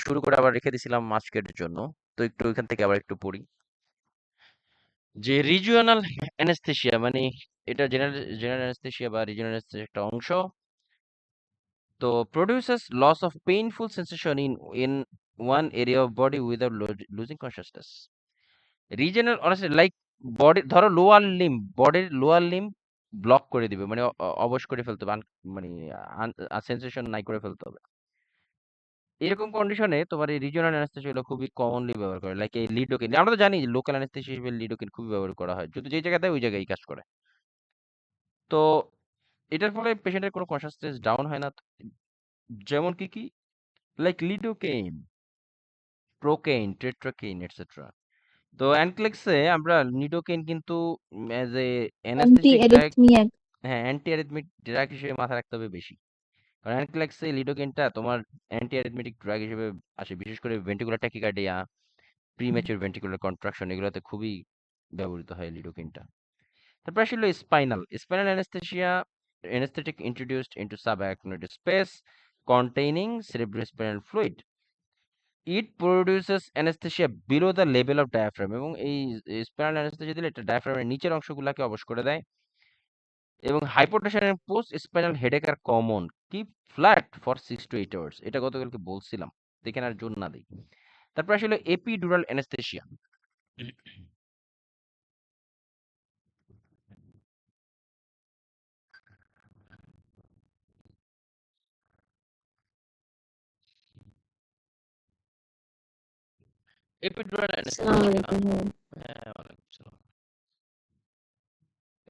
শুরু করে আবার রেখে দিছিলাম আজকের জন্য। তো একটু ওইখান থেকে আবার একটু পড়ি যে রিজিওনাল অ্যানেস্থেসিয়া মানে এটা জেনারেল জেনারেল অ্যানেস্থেসিয়া বা রিজিওনাল অ্যানেস্থেসিয়া একটা অংশ। তো produces loss of painful sensation in one area of body without losing consciousness. Regional honestly like body ধরো লোয়ার লিম্ব বডির লোয়ার লিম্ব ব্লক করে দিবে মানে অবশ করে ফেলতে হবে মানে সেন্সেশন নাই করে ফেলতে হবে। এরকম কন্ডিশনে তোমার এই রিজিওনাল অ্যানেস্থেসিয়া হলো খুবই কমনলি ব্যবহার করে লাইক এই লিডোকেন আমরা তো জানি লোকাল অ্যানেস্থেসিয়া হিসেবে লিডোকেন খুবই ব্যবহার করা হয় যদি যেই জায়গায় দেয় ওই জায়গায় কাজ করে। তো এটার ফলে পেশেন্টের কোনো কনসাসনেস ডাউন হয় না। যেমন কি কি লাইক লিডোকেইন, প্রোকেইন, টেট্রাকেইন এটসেট্রা। তো অ্যানক্লেক্সে আমরা লিডোকেইন কিন্তু as a anti anaesthetic drug, arrhythmia. হ্যাঁ, অ্যান্টি অ্যারিথমিক ড্রাগ হিসেবে মাথায় রাখতে হবে বেশি। কারণ অ্যানক্লেক্সে লিডোকেইনটা তোমার অ্যান্টি অ্যারিথমেটিক ড্রাগ হিসেবে আসে। বিশেষ করে ventricular tachycardia, premature ventricular contraction এগুলোতে খুবই ব্যবহৃত হয় লিডোকেইনটা। তারপর আসলে spinal spinal anaesthesia anesthetic introduced into subarachnoid space containing cerebrospinal fluid. It produces anesthesia below the level of diaphragm এবং এই স্পাইনাল অ্যানেস্থেসিয়া দিলে এটা ডায়াফ্রামের নিচের অংশগুলোকে অবশ করে দেয়। এবং hypotension and post spinal headache are common. Keep flat for 6 to 8 hours. এটা গতকালকে বলছিলাম, দেখেন আর জোর না দিই। তারপর আসলে এপিডুরাল অ্যানেস্থেসিয়া। এপিডুরাল আসসালামু অ্যানেস্থেসিয়া, আলাইকুম। হ্যাঁ ওয়ালাইকুম আসসালাম।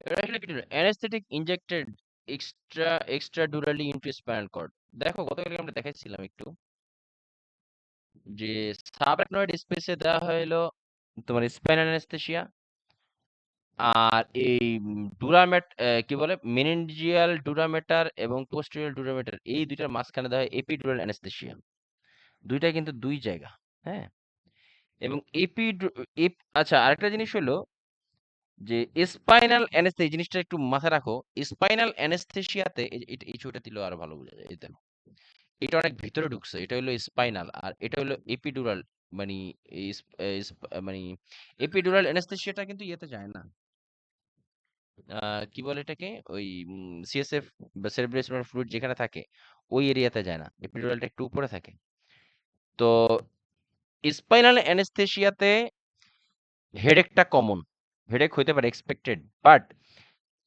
এটা আসলে কি anaesthetic injected extradurally into spinal cord. দেখো গতকালকে আমরা দেখাইছিলাম একটু যে সাবআরachnoid স্পেসে দেওয়া হলো তোমার স্পাইনাল অ্যানেস্থেসিয়া। আর এই ডুরামেট কি বলে মেনিনজিয়াল ডুরামেটার এবং পোস্টেরিয়র ডুরামেটার এই দুইটার মাঝখানে দেওয়া হয় এপিডুরাল অ্যানেস্থেসিয়া। দুইটা কিন্তু দুই জায়গা, হ্যাঁ। এবং আচ্ছা আরেকটা জিনিস হলো যে স্পাইনাল অ্যানেস্থেসিয়া, এই জিনিসটা একটু মাথায় রাখো। স্পাইনাল অ্যানেস্থেসিয়াতে এই ছবিটা দিলেও আরো ভালো বোঝা যায়। এই দেখো এটা অনেক ভিতরে ঢুকছে, এটা হলো স্পাইনাল আর এটা হলো এপিডুরাল। মানে এই মানে এপিডুরাল অ্যানেস্থেসিয়াটা কিন্তু ইয়েতে যায় না, কি বলে এটাকে, ওই সিএসএফ বা সেরেব্রাল ফ্লুইড যেখানে থাকে ওই এরিয়াতে যায় না, এপিডুরালটা একটু উপরে থাকে। তো স্পাইনাল অ্যানেস্থেসিয়াতে হেডেকটা কমন, হেডেক হইতে পারে এক্সপেক্টেড, বাট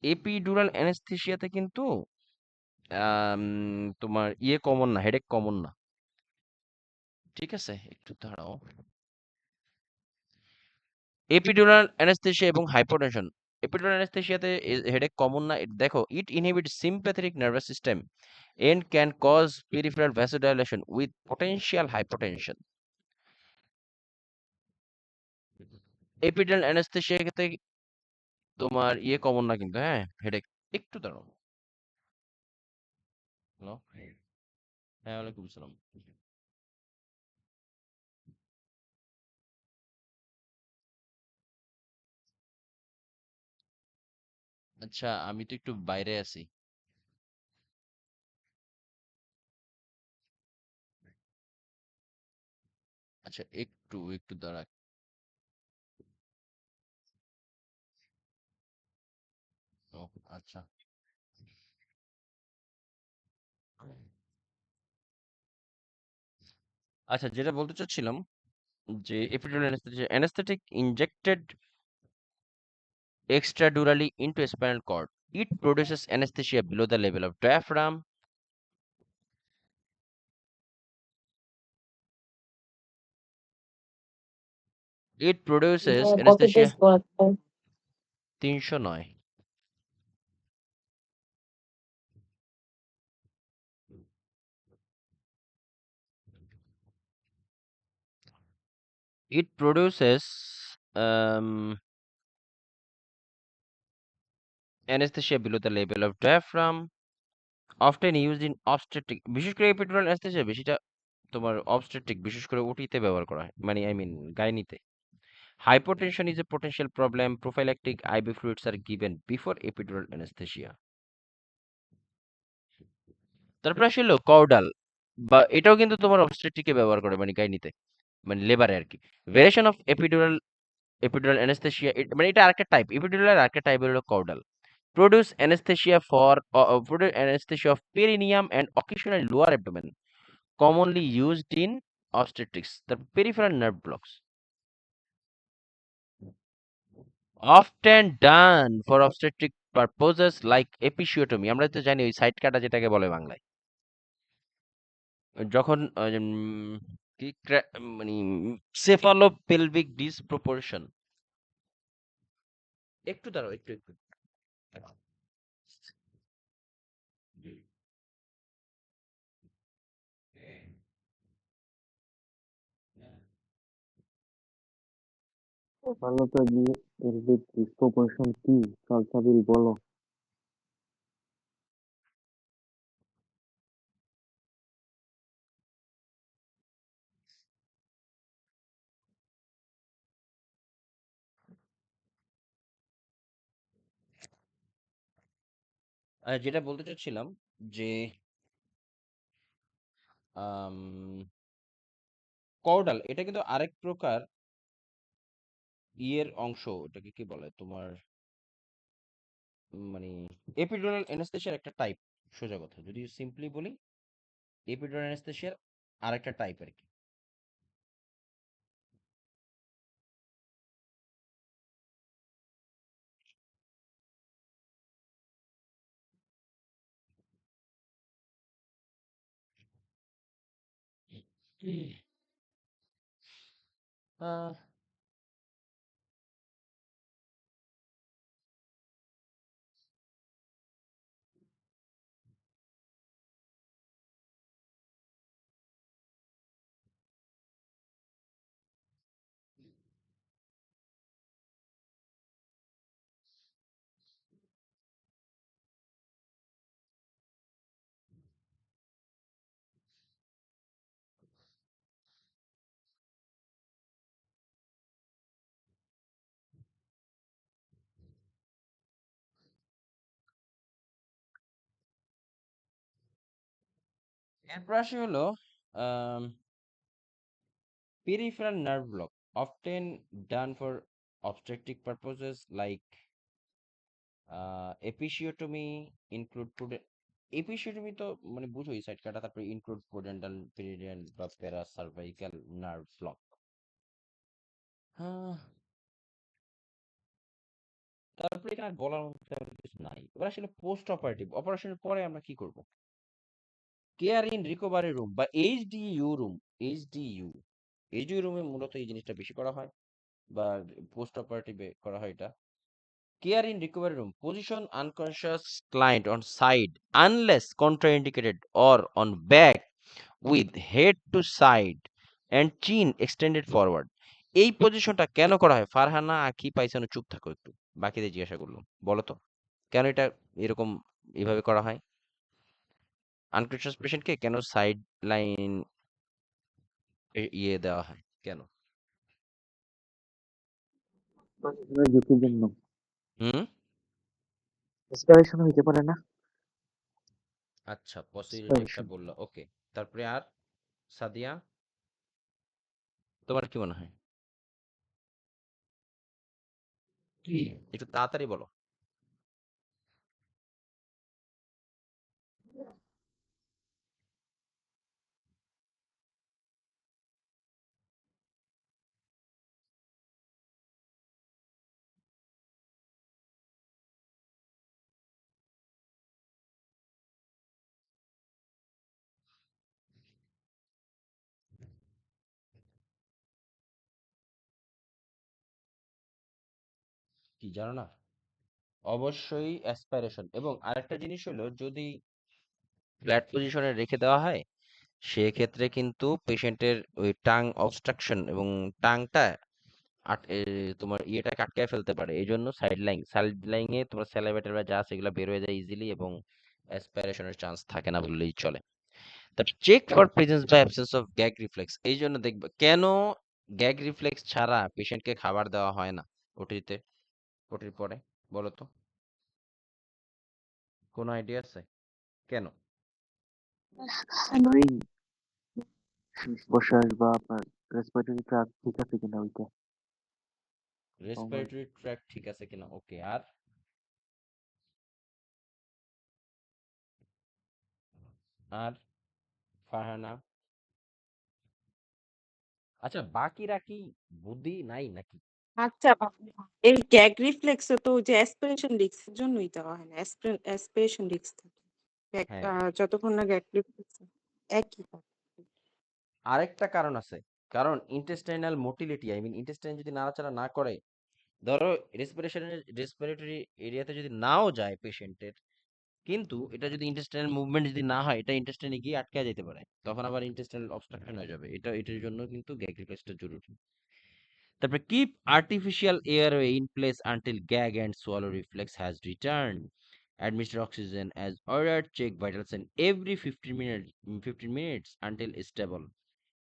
এপিডুরাল অ্যানেস্থেসিয়াতে কিন্তু আম, তোমার ইয়ে কমন না, হেডেক কমন না। ঠিক আছে, একটু দাঁড়াও। এপিডুরাল অ্যানেস্থেসিয়া এবং হাইপোটেনশন। এপিডুরাল অ্যানেস্থেসিয়াতে হেডেক কমন না, দেখো it inhibits sympathetic nervous system and can cause peripheral vasodilation with potential hypotension. Epidural anaesthesia ক্ষেত্রে তোমার ইয়ে কমন না কিন্তু, হ্যাঁ, হেডেক। একটু দাঁড়াও। হ্যালো, হ্যাঁ ওয়ালাইকুম আসসালাম। আচ্ছা আমি তো একটু বাইরে আছি। আচ্ছা একটু একটু দাঁড়া। ও আচ্ছা। আচ্ছা যেটা বলতে চাচ্ছিলাম যে epidural anaesthesia anaesthetic injected extradurally into spinal cord. It produces anesthesia below the level of diaphragm. It produces কত anesthesia পেজ পড়াচ্ছে? 309. It produces anesthesia below the level of diaphragm, often used in obstetric. বিশেষ করে epidural anesthesia বেশিটা তোমার obstetric, বিশেষ করে ওটিতে ব্যবহার করা হয়, মানে আই মিন গাইনিতে। Hypotension is a potential problem. Prophylactic IV fluids are given before epidural anesthesia. তারপরে আসলে কর্ডাল। বা এটাও কিন্তু তোমার অবস্টেট্রিকে ব্যবহার করে মানে গাইনিতে, মানে লেবারে আর কি। Variation of epidural epidural anaesthesia, মানে এটা আরেকটা টাইপ, এপিডুরাল আরেকটা টাইপ হলো caudal. Produce anaesthesia for produce anaesthesia of perineum and occasionally lower abdomen, commonly used in obstetrics. The peripheral nerve blocks, often done for obstetric purposes like episiotomy. আমরা তো জানি ওই side কাটা যেটাকে বলে বাংলায়। যখন কি মানে সেফালোপেলভিক ডিসপ্রপোর্শন। একটু দাঁড়াও, একটু একটু। ভালো তো গিয়ে এর ডিসপ্রপোর্শন কি? সাবির বলো। যেটা বলতে চাচ্ছিলাম যে কর্ডাল এটা কিন্তু আরেক প্রকার ইয়ের অংশ, এটাকে কি বলে তোমার, মানে এপিডুরাল অ্যানেস্থেসিয়ার একটা টাইপ। সোজা কথা যদি সিম্পলি বলি, এপিডুরাল অ্যানেস্থেসিয়ার আরেকটা টাইপ আর কি। আহ, এরপর আসি হলো peripheral nerve block, often done for obstetric purposes like episiotomy, include episiotomy তো মানে বুঝো এই সাইড কাটা, তারপরে ইনক্লুড পোডেন্টাল পেরিনিয়াল বা প্যারা সার্ভাইকাল নার্ভ ব্লক। হ্যাঁ, তারপরে এখানে আর বলার মতো তেমন কিছু নাই। এবার আসলে পোস্ট অপারেটিভ, অপারেশনের পরে আমরা কি করব? কেয়ার ইন রিকভারি রুম বা এইচডিইউ রুম, এইচডিইউ এইচডিইউ রুমে মূলত এই জিনিসটা বেশি করা হয়, বা পোস্ট অপারেটিভে করা হয় এটা। Care in recovery room, position unconscious client on side unless contraindicated or on back with head to side and chin extended forward. এই পজিশনটা কেন করা হয়? ফারহানা আঁখি পাইসানো, চুপ থাকো একটু, বাকিদের জিজ্ঞাসা করলাম, বলো তো কেন এটা এরকম এভাবে করা হয়? আনকনসিয়াস পেশেন্টকে কেন সাইড লাইন ইয়ে দেওয়া হয় কেন? ঝুঁকির জন্য। হুম, এসপিরেশন হইতে পারে না? আচ্ছা পসিবিলিটি একটা এসপিরেশন। বললো, ওকে। তারপরে আর সাদিয়া, তোমার কি মনে হয়? একটু তাড়াতাড়ি বলো। কি জানো না? অবশ্যই অ্যাসপাইরেশন, এবং আরেকটা জিনিস হলো যদি ফ্ল্যাট পজিশনে রেখে দেওয়া হয় সেক্ষেত্রে কিন্তু পেশেন্টের ওই টাং অবস্ট্রাকশন এবং টাংটা তোমার ইয়েটাকে আটকায় ফেলতে পারে। এই জন্য সাইড লাইনে তোমার স্যালাইভেটার বা যা আছে এগুলো বের হয়ে যায় ইজিলি, এবং অ্যাসপাইরেশনের চান্স থাকে না বললেই চলে। তারপর চেক ফর প্রেজেন্স বা অ্যাবসেন্স অফ গ্যাগ রিফ্লেক্স, এই জন্য দেখবে কেন গ্যাগ রিফ্লেক্স ছাড়া পেশেন্টকে খাবার দেওয়া হয় না ওটিতে, ওটির পরে, বলো তো, কোনো আইডিয়া আছে কেন? অ্যানোয়িং। শ্বাস-প্রশ্বাস বা আপনার রেসপিরেটরি ট্র্যাক্ট ঠিক আছে কিনা ওইটা। আমার রেসপিরেটরি ট্র্যাক্ট ঠিক আছে কিনা, ওকে। আর ফারহানা? আচ্ছা, বাকিরা কি বুদ্ধি নাই নাকি? আচ্ছা এই গ্যাগ রিফ্লেক্সে তো ওই যে অ্যাসপিরেশন ডিস্ক এর জন্যই দেওয়া হয় না। অ্যাসপিরেশন ডিস্ক থাকে। হ্যাঁ, যতক্ষণ না গ্যাগ রিফ্লেক্স একই থাকে। আরেকটা কারণ আছে। কারণ intestinal motility, I mean intestine যদি নাড়াচাড়া না করে, ধরো রেসপিরেটরি এরিয়াতে যদি নাও যায় পেশেন্টের, কিন্তু এটা যদি ইন্টেস্টাইনাল মুভমেন্ট যদি না হয়, এটা ইন্টেস্টাইনে গিয়ে আটকে যেতে পারে, তখন আবার ইন্টেস্টাইনাল অবস্ট্রাকশন হয়ে যাবে। এটার জন্য কিন্তু গ্যাগ রিফ্লেক্সটা জরুরি। তারপরে keep artificial airway in place until gag and swallow reflex has return, administer oxygen as ordered, check vital sign every 15 minutes until stable.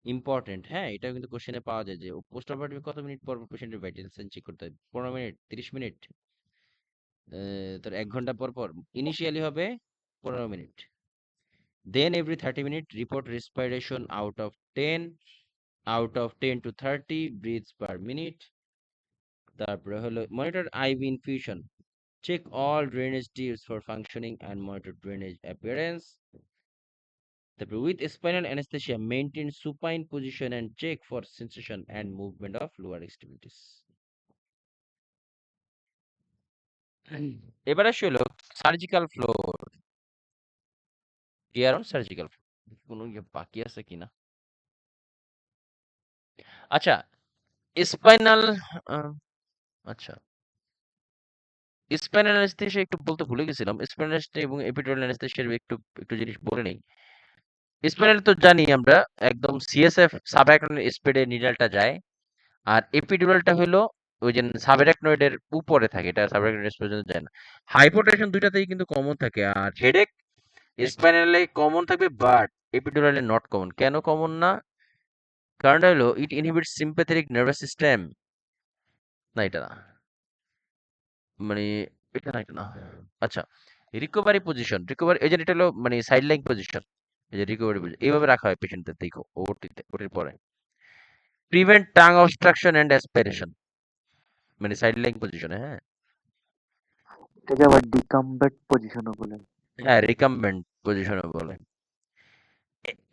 Important, হ্যাঁ, এটাও কিন্তু কোশ্চেনে পাওয়া যায় যে পোস্ট অপারেটিভ কত মিনিট পর পেশেন্টের ভাইটাল সাইন চেক করতে হয়? 15 মিনিট, 30 মিনিট, তোর 1 ঘন্টা পর পর। ইনিশিয়ালি হবে 15 minute, then every 30 minute report respiration out of 10 to 30 breaths per minute. তারপরে হলো monitor IV infusion, check all drainage tubes for functioning and monitor drainage appearance. তারপরে with spinal anaesthesia maintain supine position and check for sensation and movement of lower extremities. এবার আসি হলো surgical floor, care on surgical floor. কোনো বাকি আছে কিনা? আচ্ছা, spinal, আচ্ছা, স্পাইনাল অ্যানেস্থেসিয়া একটু বলতে ভুলে গেছিলাম। স্পাইনাল অ্যানেস্থেসিয়া এবং এপিডুরাল অ্যানেস্থেসিয়ার একটু একটু জিনিস বলে নেই। স্পাইনাল তো জানি আমরা, একদম সিএসএফ সাবঅ্যারাকনোইড স্পিডে নিডলটা যায়। আর এপিডুরালটা হলো ওই যে সাবঅ্যারাকনোইডের উপরে থাকে, এটা সাবঅ্যারাকনোইড পর্যন্ত যায় না। হাইপোটেনশন দুইটাতেই কিন্তু কমন থাকে, আর হেডেক স্পাইনালে কমন থাকবে, বাট এপিডুরালে নট কমন। কেন কমন না? কারণটা হলো ইট ইনহিবিটস সিম্প্যাথেটিক নার্ভাস সিস্টেম। না, এটা না, মানে এটা না। আচ্ছা, রিকভারি, এই যে এটা হলো মানে সাইড লাইন পজিশন, এই যে রিকভারি পজিশন এইভাবে রাখা হয় পেশেন্টদের, দেখো ওটির পরে। Prevent tongue obstruction and aspiration, মানে সাইড লাইন পজিশনে, হ্যাঁ। এটাকে আবার ডিকাম্বেট পজিশনও বলে। হ্যাঁ, রিকাম্বেন্ট পজিশনে বলে।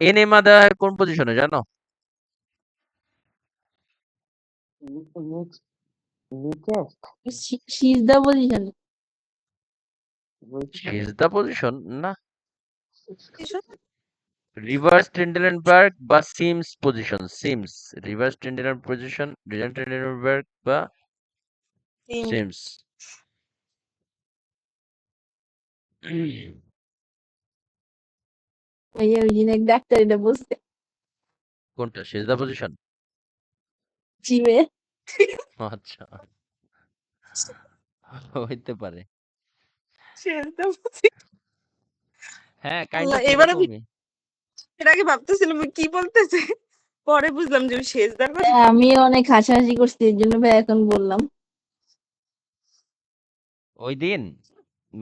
এনেমা দেওয়া হয় কোন পজিশনে জানো? নেক্সট নিচেস্ট সিজদা পজিশন। সিজদা পজিশন না, রিভার্স ট্রেন্ডেলেনবার্গ বা সিমস পজিশন। রিভার্স ট্রেন্ডেলেনবার্গ বা সিমস। ভাইয়া ওই দিন এক ডাক্তার এটা বলছে কোনটা সিজদা পজিশন? জিমে। আচ্ছা, হইতে পারে। সিজদা পজিশন। হ্যাঁ, কাইন্ড আল্লাহ, অফ এবার আমি এরকমই। এর আগে ভাবতেছিলাম ও কি বলতেছে, পরে বুঝলাম যে ওই সেজদার কথা। আমি অনেক হাসাহাসি করছি এর জন্য ভাই এখন বললাম। ওই দিন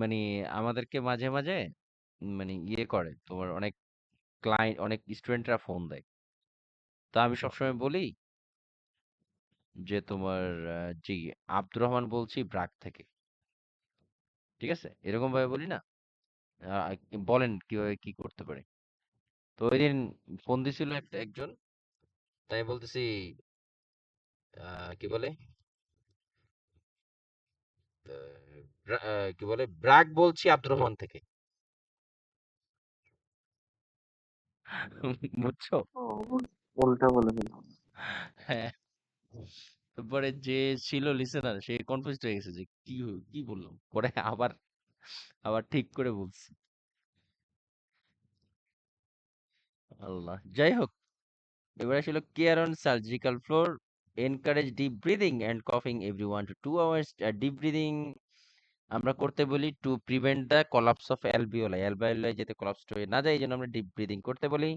মানে আমাদেরকে মাঝে মাঝে মানে ইয়ে করে, তোমার অনেক ক্লায়েন্ট, অনেক স্টুডেন্টরা ফোন দেয়। তো আমি সবসময় বলি যে তোমার জি আব্দুর রহমান বলছি ব্রাক থেকে, ঠিক আছে, এরকম ভাবে বলি না। বলেন কিভাবে কি করতে পারি। তো ওই দিন ফোন দিছিল একজন, তাই বলতেছি কি বলে, কি বলে, ব্রাক বলছি আব্দুর রহমান থেকে। বুঝছো? উল্টা বলে ফেললাম। হ্যাঁ, তারপরে যে ছিল লিসেনার সে কনফিউজ হয়ে গেছে যে কি বললাম, পরে আবার আবার ঠিক করে বলছি। আল্লাহ, যাই হোক, এবার আসলে care on surgical floor, encourage deep breathing and কফিং every 1 to 2 hours। Deep breathing আমরা করতে বলি to prevent the collapse of alveoli যাতে কলাপস হয়ে না যায়, এই জন্য আমরা ডিপ ব্রিদিং করতে বলি।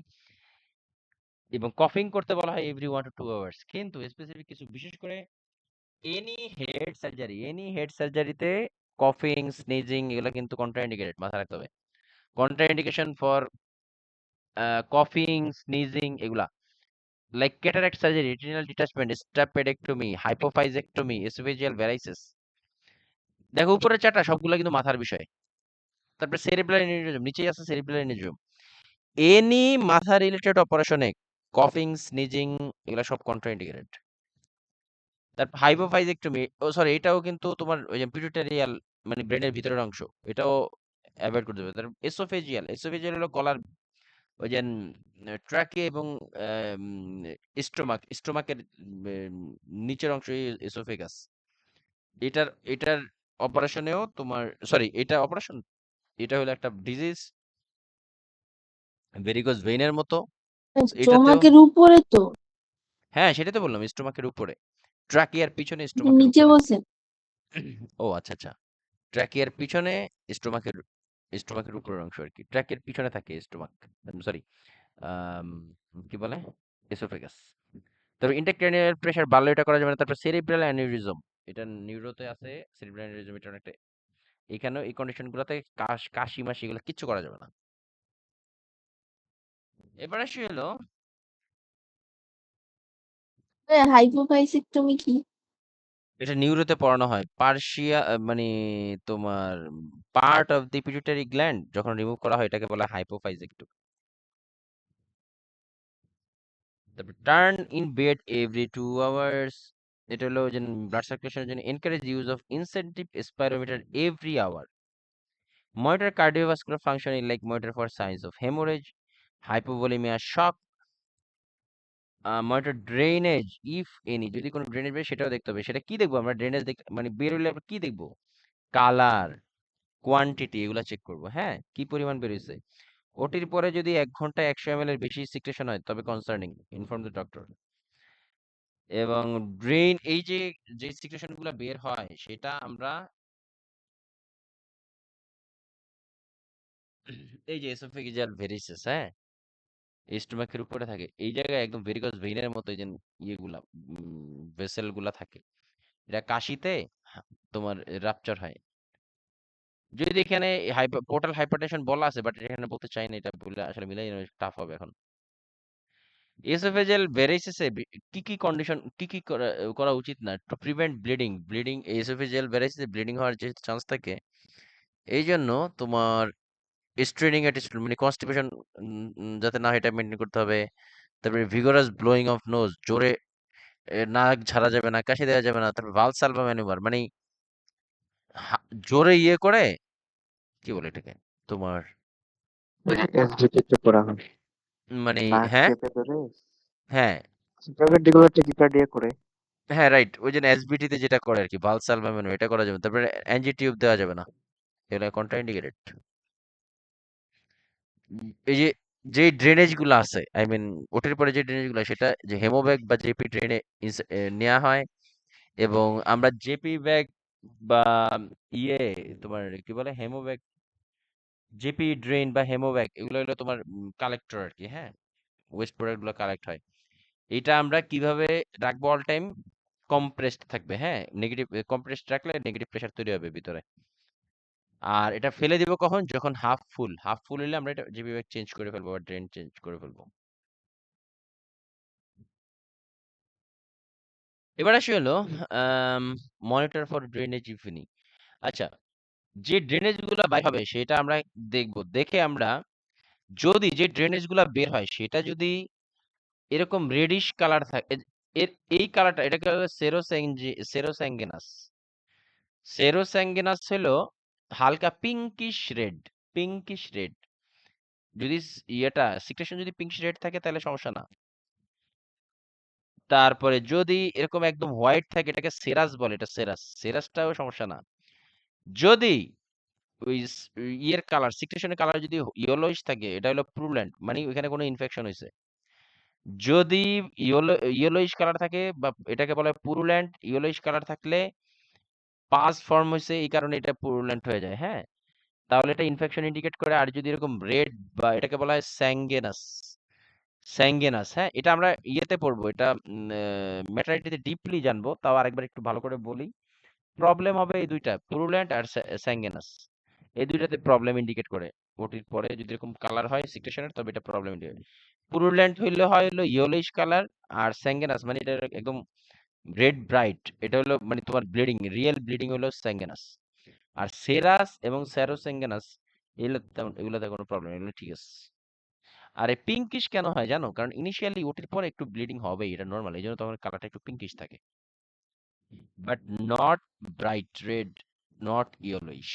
এবং কফিং করতে বলা হয় এভরি 1 to 2 hours। কিন্তু স্পেসিফিক কিছু, বিশেষ করে এনি হেড সার্জারিতে কফিং, স্নিজিং এগুলো কিন্তু কন্ট্রাইন্ডিকেটেড, মাথায় রাখতে হবে। কন্ট্রাইন্ডিকেশন ফর কফিং, স্নিজিং এগুলা। Like cataract surgery, retinal detachment, stapedectomy, hypophysectomy, oesophageal varices. দেখো উপরে চারটা সবগুলো কিন্তু মাথার বিষয়। তারপরে সেরিব্রাল এনিউরিজম, নিচেই আছে সেরিব্রাল এনিউরিজম। এনি মাথা রিলেটেড অপারেশনে কফিং, স্নিজিং এগুলা সব কন্ট্রাইন্ডিকেটেড। তারপর হাইপোফাইজেক্টমি, ও সরি, এটাও কিন্তু তোমার ওই যে পিটুইটারিয়াল মানে ব্রেনের ভিতরের অংশ, এটাও অ্যাভয়েড করতে হবে। তারপর এসোফেজিয়াল, এসোফেজিয়াল হলো গলার ওই যে ট্রাকে এবং স্টোমাকের নিচের অংশ এসোফেগাস। এটার অপারেশনেও তোমার, সরি এটা অপারেশন, এটা হলো একটা ডিজিজ ভেরিকোজ ভেইনের মতো। এটাতেও স্টোমাকের উপরে তো, হ্যাঁ সেটাই তো বললাম, স্টোমাকের উপরে, ট্রাকিয়ার পিছনে, আপনি স্টোমাকের নিচে উপরে। বসেন। ও আচ্ছা আচ্ছা, ট্রাকিয়ার পিছনে, স্টোমাকের স্টোমাকের উপরের অংশ আর কি, ট্রাকের পিছনে থাকে স্টোমাক, সরি কি বলে, এসোফেগাস। তবে ইন্টারক্রেনিয়াল প্রেসার বাড়লে এটা করা যাবে না। তারপর সেরিব্রাল অ্যানিউরিজম, এটা নিউরোতে আছে, সেরিব্রাল অ্যানিউরিজম এটা অনেকটা, এখানেও এই কন্ডিশন গুলোতে কাশি মাসি এগুলো কিচ্ছু করা যাবে না। এবার আসি হলো হাইপোফাইসেক্টমি কি? এটা নিউরোতে পড়ানো হয়, পার্শিয়া মানে তোমার part of the pituitary gland যখন রিমুভ করা হয় এটাকে বলা হয় হাইপোফাইজেক্টমি। তারপর turn in bed every 2 hours, এটা হলো যে ব্লাড সার্কুলেশনের জন্য encourage use of incentive spirometer every hour, monitor cardiovascular function like monitor for signs of haemorrhage, hypovolaemia shock, monitor drainage if any, যদি কোনো ড্রেনেজ বের সেটাও দেখতে হবে। সেটা কি দেখবো আমরা, ড্রেনেজ মানে বের হলে আমরা কি দেখবো, কালার, কোয়ান্টিটি এগুলা চেক করবো, হ্যাঁ কি পরিমাণ বেরিয়েছে। ওটির পরে যদি 1 ঘন্টায় 100 ml এর বেশি সিক্রেশন হয় তবে কনসার্নিং, ইনফর্ম দ্য ডক্টর। এবং ড্রেন, এই যে যে সিক্রেশন গুলা বের হয় সেটা আমরা এই যে এসোফেজিয়াল ভেরিসেস, হ্যাঁ স্টোমাকের উপরে থাকে, এই জায়গায় একদম ভেরিকোজ ভেইনের মতো এই যে ইয়েগুলা ভেসেল গুলা থাকে, এটা কাশিতে তোমার রাপচার হয়। যদি এখানে পোর্টাল হাইপারটেনশন বলা আছে, বাট এখানে বলতে চাই না, এটা বলে আসলে মিলাই টাফ হবে এখন। এসোফেজিয়াল ভ্যারাইসিসে কি কি কন্ডিশন, কি কি করা উচিত না, টু প্রিভেন্ট ব্লিডিং, এসোফেজিয়াল ভ্যারাইসিসে ব্লিডিং হওয়ার যে চান্স থাকে, এই জন্য তোমার স্ট্রেনিং অ্যাটিটিউড মানে কনস্টিপেশন যাতে না হয় এটা মেনটেন করতে হবে। তারপরে ভিগোরাস ব্লোয়িং অফ নোজ, জোরে নাক ঝাড়া যাবে না, কাশি দেওয়া যাবে না। তারপর ভালসালভা ম্যানুভার মানে জোরে ইয়ে করে, কি বলে এটাকে তোমার, এসভিটি করা হয়, মানে নাক হ্যাঁ চেপে ধরে হ্যাঁ যেগুলো টেকিকার্ডিয়া করে। হ্যাঁ রাইট, ওই জন্য এসবিটি তে যেটা করে আর কি, ভালসালভা ম্যানুভার এটা করা যাবে না। তারপরে এনজি টিউব দেওয়া যাবে না, এগুলো কন্ট্রাইন্ডিকেটেড। এই যে যে ড্রেনেজ গুলো আছে, আই মিন ওটির পরে যে ড্রেনেজ গুলো, সেটা যে হেমোব্যাগ বা জেপি ড্রেনে নেওয়া হয়। এবং আমরা জেপি ব্যাগ বা ইয়ে তোমার কি বলে হেমোব্যাগ, জেপি ড্রেন বা হেমোব্যাগ এগুলো হলো তোমার কালেক্টর আর কি, হ্যাঁ ওয়েস্ট প্রোডাক্ট গুলো কালেক্ট হয়। এটা আমরা কিভাবে রাখবো, অল টাইম কম্প্রেসড থাকবে, হ্যাঁ নেগেটিভ কম্প্রেসড রাখলে নেগেটিভ প্রেশার তৈরি হবে ভিতরে। আর এটা ফেলে দিব কখন, যখন হাফ ফুল হলে আমরা এটা জেপি ব্যাগ চেঞ্জ করে ফেলবো বা ড্রেন চেঞ্জ করে ফেলবো। এবার আসি হলো monitor for drainage if any. আচ্ছা, যে ড্রেনেজ গুলা বাইর হবে সেটা আমরা দেখবো, দেখে আমরা যদি যে ড্রেনেজ গুলা বের হয় সেটা যদি এরকম রেডিশ কালার থাকে, এর এই কালারটা এটাকে বলে সেরোস্যাঙ্গিনাস। সেরোস্যাঙ্গিনাস হলো হালকা পিঙ্কিশ রেড। যদি ইয়েটা সিক্রেশন যদি পিঙ্কিশ রেড থাকে তাহলে সমস্যা না। তারপরে যদি এরকম একদম হোয়াইট থাকে এটাকে সেরাস বলে, এটা সেরাসটাও সমস্যা না। যদি ওই ইয়ের কালার, সিক্রেশনের কালার যদি ইয়েলোইশ থাকে এটা হলো প্রুলেন্ট, মানে ওইখানে কোনো ইনফেকশন হয়েছে। যদি ইয়েলোইশ কালার থাকে বা এটাকে বলা হয় পুরুল্যান্ট, ইয়েলোইশ কালার থাকলে পাস ফর্ম হয়েছে এই কারণে এটা পুরুল্যান্ট হয়ে যায়, হ্যাঁ তাহলে এটা ইনফেকশন ইন্ডিকেট করে। আর যদি এরকম রেড বা এটাকে বলা হয় স্যাঙ্গেনাস, হ্যাঁ এটা আমরা ইয়েতে পড়বো, এটা ম্যাটারনিটিতে ডিপলি জানবো, তাও আরেকবার একটু ভালো করে বলি। প্রবলেম হবে এই দুইটা, পুরুল্যান্ট আর স্যাঙ্গেনাস, এই দুইটাতে প্রবলেম ইন্ডিকেট করে। ওটির পরে যদি এরকম কালার হয় সিক্রেশনের, তবে এটা প্রবলেম হবে। পুরুল্যান্ড হলো ইয়েলোইশ কালার, আর স্যাঙ্গেনাস মানে এটা একদম রেড ব্রাইট, এটা হলো মানে তোমার ব্লিডিং, রিয়েল ব্লিডিং হলো স্যাঙ্গেনাস। আর সেরাস এবং স্যারোস্যাঙ্গেনাস এগুলোতে কোনো প্রবলেম, এগুলো ঠিক আছে। আর এই পিঙ্কিশ কেন হয় জানো? কারণ ইনিশিয়ালি ওটির পরে একটু ব্লিডিং হবেই, এটা নর্মাল, এই জন্য তোমার কালারটা একটু পিঙ্কিশ থাকে, but not bright red, not yellowish.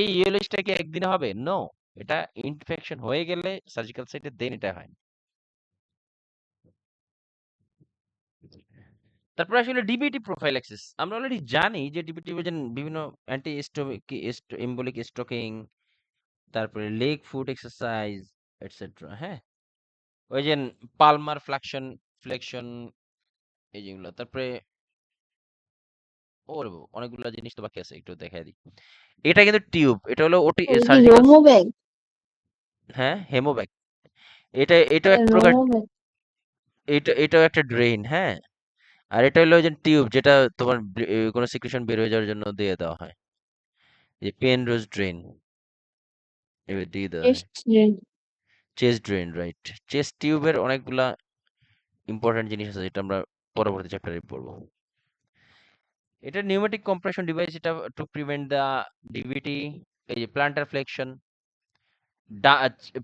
এই ইয়েলোইশটা কি একদিনে হবে? নো, এটা ইনফেকশন হয়ে গেলে সার্জিক্যাল সাইটে দেন এটা হয়। তারপর আসলে ডিবিটি প্রোফাইল্যাক্সিস, আমরা অলরেডি জানি যে ডিবিটি বিভিন্ন অ্যান্টি এম্বোলিক স্ট্রোকিং, তারপরে লেগ ফুট এক্সারসাইজ এটসেট্রা। হ্যাঁ, ওই যে পালমার ফ্লেকশন এই যেগুলো, তারপরে ওর অনেকগুলো জিনিস তো বাকি আছে, একটু দেখাই দিই। এটা কিন্তু টিউব, এটা হলো ওটি ওই কি সার্জিক্যাল। Romo bag? হ্যাঁ, হেমোব্যাগ। এটাও এক প্রকার, রোমো ব্যাগ। এটাও একটা ড্রেন। হ্যাঁ, আর এটা হলো ওই যে টিউব, যেটা তোমার কোনো সিক্রেশন বের হয়ে যাওয়ার জন্য দিয়ে দেওয়া হয়, যে পেন রোজ ড্রেন দিয়ে দেওয়া হয়। Chest drain, right. চেস্ট টিউবের অনেকগুলা ইম্পর্টেন্ট জিনিস আছে, যেটা আমরা পরবর্তী চ্যাপ্টারে পড়বো। এটা নিউমেটিক কম্প্রেশন ডিভাইস, এটা টু প্রিভেন্ট দা ডিভিটি। এই যে প্লান্টার ফ্লেকশন,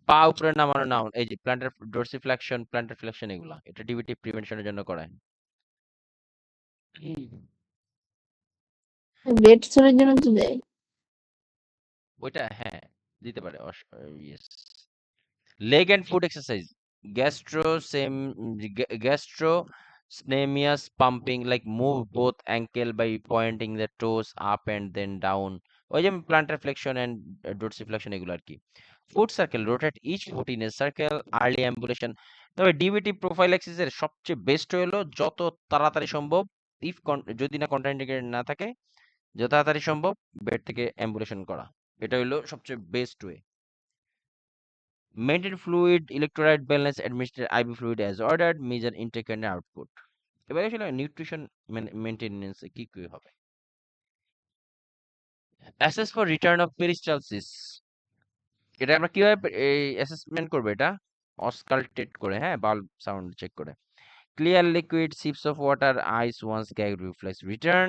পা উপরে নামানো, নাউন এই যে প্লান্টার ডোরসিফ্লেকশন, প্লান্টার ফ্লেকশন, এগুলা এটা ডিভিটি প্রিভেনশনের জন্য করায়। বেড সোরের জন্য তো দেয়। ওইটা হ্যাঁ দিতে পারে, yes. leg and foot exercise, gastrocnemius pumping, like move both ankle by pointing the toes up and then down, ওই যে plantar flexion and dorsiflexion, এগুলো আর কি। foot circle, rotate each foot in a circle, early ambulation। তবে DBT prophylaxis এর সবচেয়ে best হলো যত তাড়াতাড়ি সম্ভব, ইফ যদি না কন্ট্রাইন্ডিকেটেড না থাকে, যত তাড়াতাড়ি সম্ভব বেড থেকে অ্যাম্বুলেশন করা, এটা হলো সবচেয়ে best way. Maintain fluid electrolyte balance, administer IV fluid as ordered, measure intake and output। এবার আসলে নিউট্রিশন মেইনটেনেন্স কি কি হবে? Assess for return of peristalsis, এটা আমরা কিভাবে এই অ্যাসেসমেন্ট করব? এটা অসকালটেট করে, হ্যাঁ, বাল্ব সাউন্ড চেক করে। Clear liquid sips of water, ice once gag reflex return,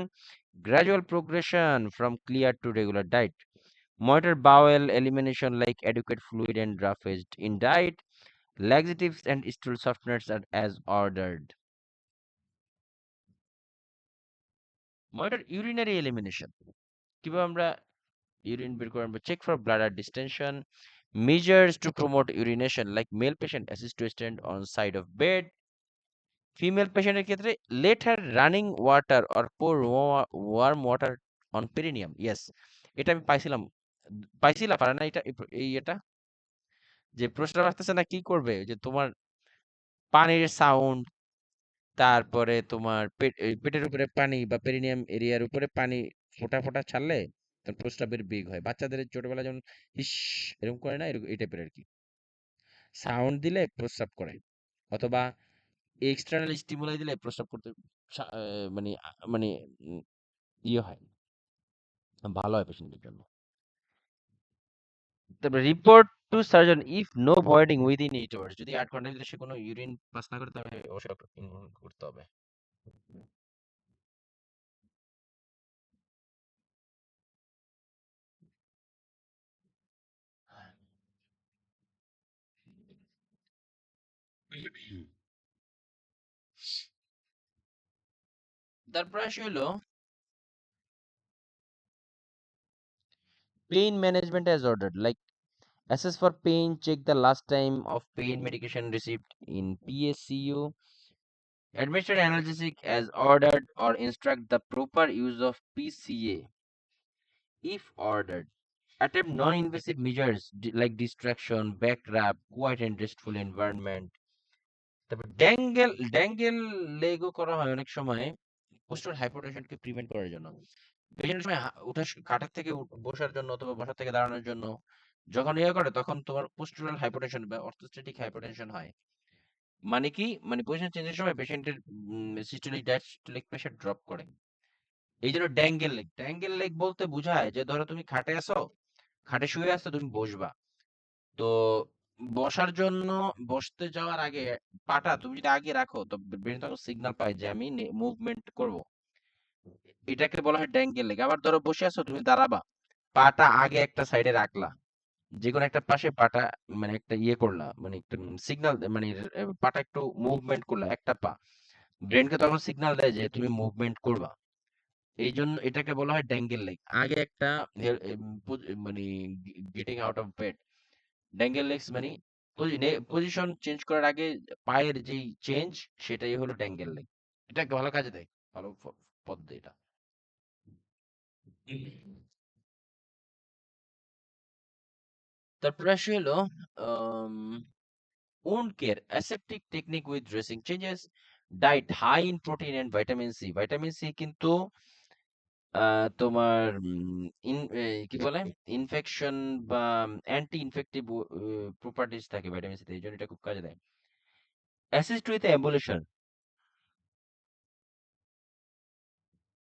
gradual progression from clear to regular diet, monitor bowel elimination like adequate fluid and drainage in diet, laxatives and stool softeners are as ordered. Monitor urinary elimination, কিভাবে আমরা urine বের করব? Check for bladder distension, measures to promote urination like male patient assist to stand on side of bed, female পেশেন্টের ক্ষেত্রে let her running water or pour warm water on perineum। Yes, এটা আমি পাইছিলাম পারে না এটা, এটা যে প্রশ্ন আসতেছে না, কি করবে যে তোমার পানির সাউন্ড, তারপরে তোমার পেটের উপরে পানি বা পেরিনিয়াম এরিয়ার উপরে পানি ফোঁটা ফোঁটা ছাড়লে তখন প্রস্রাবের বেগ হয়। বাচ্চাদের ছোটবেলায় যেমন ইস এরকম করে না, এরকম এই টাইপের আর কি, সাউন্ড দিলে প্রস্রাব করে, অথবা এক্সটার্নাল স্টিমুলাই দিলে প্রস্রাব করতে মানে মানে ইয়ে হয়, ভালো হয় পেশেন্টের জন্য। তারপরে report to surgeon if no voiding within 8 hours, যদি 8 ঘন্টার ভিতরে সে কোনো ইউরিন পাস না করে, তবে অবশ্যই করতে হবে। তারপরে আসে হলো pain management as ordered, like assess for pain, check the last time of pain medication received in PSCU, administer analgesic as ordered or instruct the proper use of PCA if ordered, attempt non-invasive measures like distraction, back rub, quiet and restful environment। তারপর ড্যাঙ্গেল লেগও করা হয় অনেক সময় poster হাইপোটেনশনকে prevent করার জন্য। পেশেন্টের সময় উঠা খাটের থেকে বসার জন্য অথবা বসার থেকে দাঁড়ানোর জন্য যখন ইয়ে করে, তখন তোমার পোস্টুরাল হাইপোটেনশন বা অর্থোস্ট্যাটিক হাইপোটেনশন হয়। মানে কি, মানে পজিশন চেঞ্জের সময় পেশেন্টের সিস্টোলিক ডায়াস্টোলিক প্রেশার ড্রপ করে। এই জন্য ড্যাঙ্গেল লেগ বলতে বোঝায় যে ধরো তুমি খাটে আছো, খাটে শুয়ে আছো, তুমি বসবা। তো বসার জন্য বসতে যাওয়ার আগে পাটা তুমি যদি আগে রাখো, তো ব্রেন তখন সিগন্যাল পায় যে আমি মুভমেন্ট করব। এটাকে বলা হয় ড্যাঙ্গেল লেগ। আবার ধরো বসে আছো, তুমি দাঁড়াবা, পাটা আগে একটা সাইডে রাখলা, যে কোনো একটা পাশে পাটা মানে একটা ইয়ে করলা, মানে একটা সিগন্যাল, মানে পাটা একটু মুভমেন্ট করলা, একটা পা, ব্রেনকে তখন সিগন্যাল দেয় যে তুমি মুভমেন্ট করবা। এই জন্য এটাকে বলা হয় ড্যাঙ্গেল লেগ। আগে একটা মানে getting out of bed, dangle legs মানে পজিশন চেঞ্জ করার আগে পায়ের যেই চেঞ্জ, সেটাই হলো ড্যাঙ্গেল লেগ। এটাকে ভালো কাজে দেয়, ভালো পদ্ধতি এটা। তারপরে আসে হলো wound care, aseptic technique with dressing changes, diet high in protein and vitamin C. Vitamin C কিন্তু তোমার কি বলে, ইনফেকশন বা অ্যান্টি ইনফেক্টিভ প্রপার্টিজ থাকে ভিটামিন সি তে, এই জন্য এটা খুব কাজে দেয়। Assist with ambulation,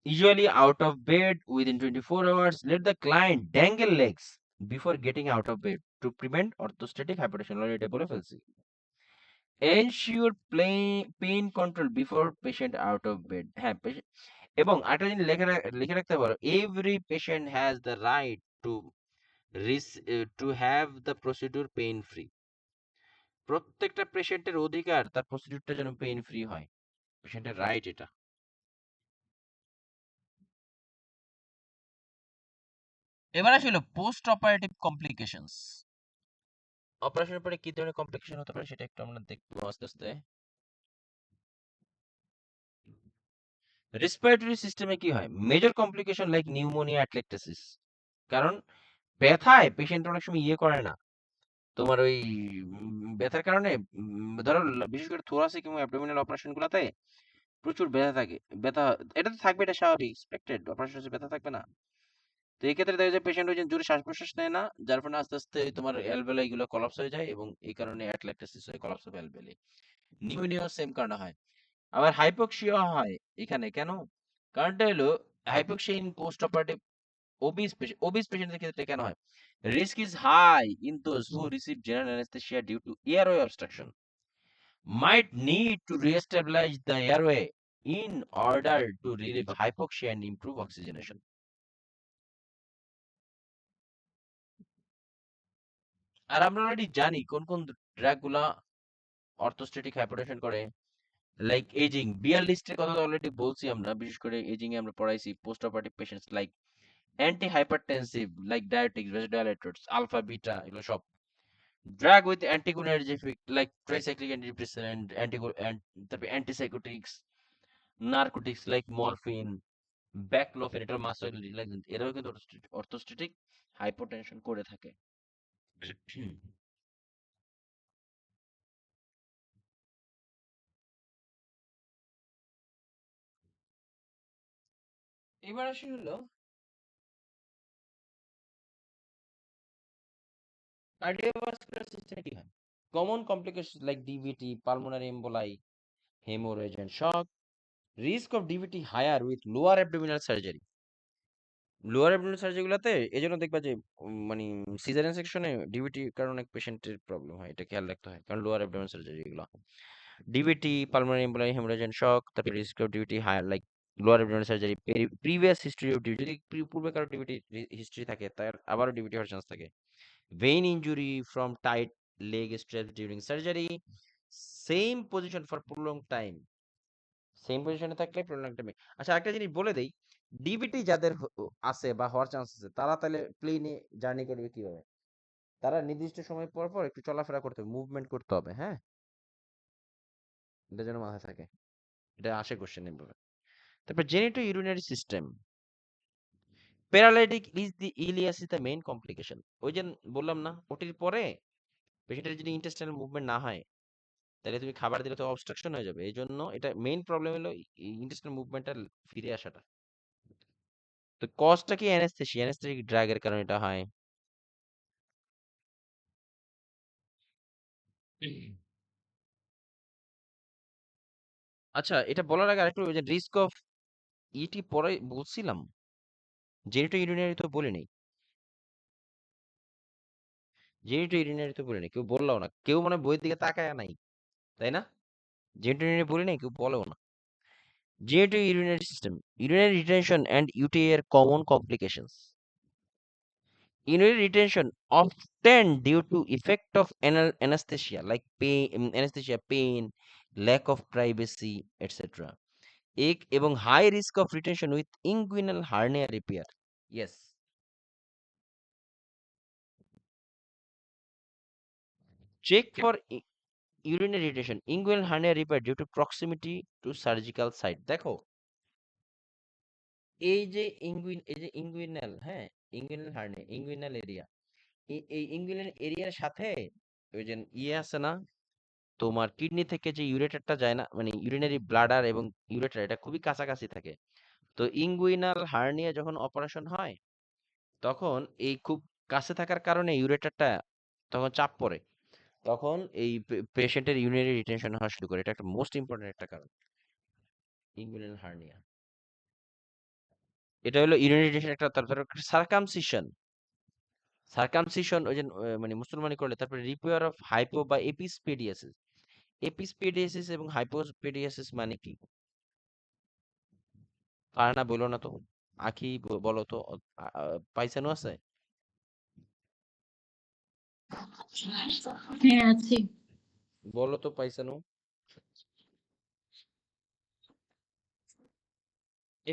usually out of bed within 24 hours. Let the client dangle legs before getting out of bed to prevent orthostatic hypotension. Already এটা বলে ফেলছি। Ensure pain control before patient out of bed. হ্যাঁ, এবং আরেকটা জিনিস লিখে রাখতে পারো, every patient has the right to have the procedure pain free. প্রত্যেকটা পেশেন্টের অধিকার তার প্রসিডিউরটা যেন পেইন ফ্রি হয়, পেশেন্টের রাইট এটা। এবার আসলে পোস্ট অপারেটিভ কমপ্লিকেশনস। অপারেশনের পরে কি ধরনের কমপ্লিকেশন হতে পারে সেটা একটু আমরা দেখবো আস্তে আস্তে। রেসপিরেটরি সিস্টেমে কি হয়? Major complication like pneumonia, atelectasis. কারণ ব্যথায় পেশেন্ট অনেক সময় ইয়ে করে না, তোমার ওই ব্যথার কারণে ধরো বিশেষ করে থোরাসিক এবং অ্যাবডোমিনাল অপারেশন গুলাতে প্রচুর ব্যথা থাকে। ব্যথা এটা তো থাকবে, এটা স্বাভাবিক, এক্সপেক্টেড, অপারেশন ব্যথা থাকবে না। তো এই ক্ষেত্রে দেখা যায় পেশেন্ট ওই যে জোরে শ্বাস প্রশ্বাস নেয় না, যার ফলে আস্তে আস্তে তোমার অ্যালভেলা এগুলো কলাপস হয়ে যায়, এবং এই কারণে অ্যাটলেক্টেসিস হয়, collapse of alveoli. Pneumonia same কারণে হয়। আবার হাইপোক্সিয়া হয় এখানে কেন? কারণটা হলো hypoxia in post operative obese পেশেন্টদের ক্ষেত্রে কেন হয়? Risk is high in those who receive general anaesthesia due to airway obstruction, might need to re-establish the airway in order to relieve hypoxia and improve oxygenation. আর আমরা already জানি কোন কোন drug গুলা অর্থোস্টেটিক hypotension করে, লাইক এজিং। 42 এর কথা তো already বলছি আমরা, বিশেষ করে এজিং এ আমরা পড়াইছি post operative patients like anti hypertensive like diabetics, vasodilators, alpha beta, এগুলো সব। Drug with anticholinergic effect like tricyclic antidepressant, তারপর antipsychotics, narcotics like morphine, baclofen, এটা মাসল রিল্যাক্সেন্ট, এরাও কিন্তু অর্থোস্টেটিক হাইপোটেনশন করে থাকে। এবার আসি হলো কার্ডিওভাস্কুলার সিস্টেমে কি হয়? Common complication like DVT, pulmonary emboli, haemorrhage and shock. Risk of DVT higher with lower abdominal surgery. Lower abdominal surgery গুলাতে এজন্য দেখবা যে মানে সিজারিয়ান সেকশনে ডিভিটি কারণে অনেক পেশেন্টের প্রবলেম হয়, এটা খেয়াল রাখতে হয়, কারণ লোয়ার অ্যাবডোমিনাল সার্জারি এগুলো DVT, pulmonary emboli, haemorrhage and shock, তারপরে risk of DVT higher like lower abdominal surgery, previous history of DVT, যদি পূর্বে কারো ডিভিটি হিস্ট্রি থাকে তার আবারও ডিভিটি হওয়ার চান্স থাকে। Vein injury from tight leg stress during surgery, same position for prolong time, same পজিশনে থাকলে প্রলং টাইমে। আচ্ছা, একটা জিনিস বলে দেই, ডিভিটি যাদের আছে বা হওয়ার চান্স আছে, তারা তাহলে প্লেনে জার্নি করবে কিভাবে? তারা নির্দিষ্ট সময় পর পর একটু চলাফেরা করতে হবে, মুভমেন্ট করতে হবে, হ্যাঁ, এটা যেন মাথায় থাকে, এটা আসে কোশ্চেন এভাবে। তারপর genitourinary system, paralytic is the ileus is the main complication. ওই যে বললাম না, ওটির পরে পেশেন্টের যদি ইন্টেস্টাইনাল মুভমেন্ট না হয়, তাহলে তুমি খাবার দিলে তো অবস্ট্রাকশন হয়ে যাবে। এই জন্য এটা মেইন প্রবলেম হলো ইন্টেস্টাইনাল মুভমেন্টটা ফিরে আসাটা। তো কজটা কি? অ্যানেস্থেসিয়া, অ্যানেস্থেটিক ড্রাগের কারণে এটা হয়। আচ্ছা, এটা বলার আগে আরেকটু, যে রিস্ক অফ ইটি পরে বলছিলাম, জেনিটো ইউরিনারি তো বলি নাই। জেনিটো ইউরিনারি তো বলি না, কেউ বললো না, কেউ মানে বইয়ের দিকে তাকায় নাই, তাই না? জেনিটো ইউরিনারি বলি না, কেউ বলেও না। Genito urinary system, urinary retention and UTI এর common complications. Urinary retention often due to effect of anesthesia like pain, lack of privacy, etc. এবং high risk of retention with inguinal hernia repair. Yes. Check for urinary retention, inguinal hernia repair due to proximity to surgical site. দেখো এই যে inguinal, হ্যাঁ, inguinal hernia, inguinal area, এই inguinal এরিয়ার সাথে ওই যে ইয়ে আছে না, তোমার কিডনি থেকে যে ইউরেটারটা যায় না, মানে ইউরিনারি ব্লাডার এবং ইউরেটার এটা খুবই কাছাকাছি থাকে। তো ইঙ্গুইনাল হার্নিয়া যখন অপারেশন হয় তখন এই খুব কাছে থাকার কারণে ইউরেটারটা তখন চাপ পড়ে, তখন এই পেশেন্টের ইউরিনারি রিটেনশন হওয়া শুরু করে। এটা একটা মোস্ট ইম্পর্টেন্ট একটা কারণ, ইঙ্গুইনাল হার্নিয়া। এটা হলো ইউরিনারি রিটেনশন একটা। তারপরে সার্কামসিশন ওই যে মানে মুসলমানি করলে, তারপরে রিপেয়ার অফ হাইপো বা এপিসপেডিয়াসিস। এপিসপেডিয়াসিস এবং হাইপোস্পেডিয়াসিস মানে কি? পারে না বলো না তো, আখি বলো তো, পাইসানো আছে? হ্যাঁ আছে। বলো তো পাইসানো।